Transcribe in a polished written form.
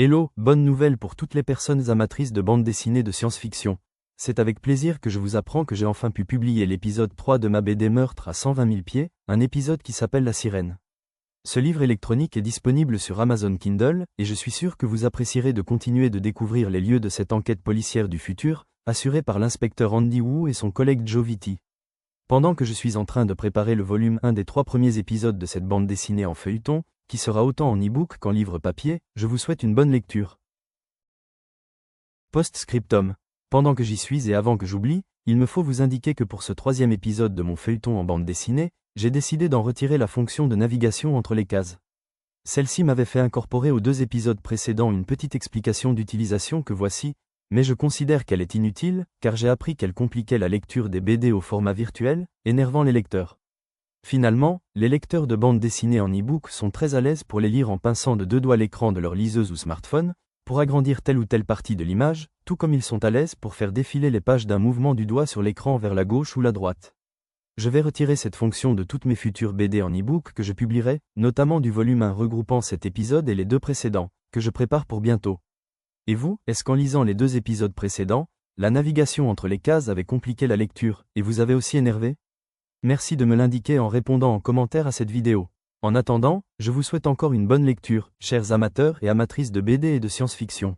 Hello, bonne nouvelle pour toutes les personnes amatrices de bande dessinée de science-fiction. C'est avec plaisir que je vous apprends que j'ai enfin pu publier l'épisode 3 de ma BD Meurtre à 120 000 pieds, un épisode qui s'appelle La Sirène. Ce livre électronique est disponible sur Amazon Kindle, et je suis sûr que vous apprécierez de continuer de découvrir les lieux de cette enquête policière du futur, assurée par l'inspecteur Andy Wu et son collègue Joe Vitti. Pendant que je suis en train de préparer le volume 1 des 3 premiers épisodes de cette bande dessinée en feuilleton, qui sera autant en e-book qu'en livre papier, je vous souhaite une bonne lecture. Post-scriptum. Pendant que j'y suis et avant que j'oublie, il me faut vous indiquer que pour ce 3e épisode de mon feuilleton en bande dessinée, j'ai décidé d'en retirer la fonction de navigation entre les cases. Celle-ci m'avait fait incorporer aux 2 épisodes précédents une petite explication d'utilisation que voici, mais je considère qu'elle est inutile, car j'ai appris qu'elle compliquait la lecture des BD au format virtuel, énervant les lecteurs. Finalement, les lecteurs de bande dessinée en e-book sont très à l'aise pour les lire en pinçant de 2 doigts l'écran de leur liseuse ou smartphone, pour agrandir telle ou telle partie de l'image, tout comme ils sont à l'aise pour faire défiler les pages d'un mouvement du doigt sur l'écran vers la gauche ou la droite. Je vais retirer cette fonction de toutes mes futures BD en e-book que je publierai, notamment du volume 1 regroupant cet épisode et les 2 précédents, que je prépare pour bientôt. Et vous, est-ce qu'en lisant les 2 épisodes précédents, la navigation entre les cases avait compliqué la lecture, et vous avez aussi énervé ? Merci de me l'indiquer en répondant en commentaire à cette vidéo. En attendant, je vous souhaite encore une bonne lecture, chers amateurs et amatrices de BD et de science-fiction.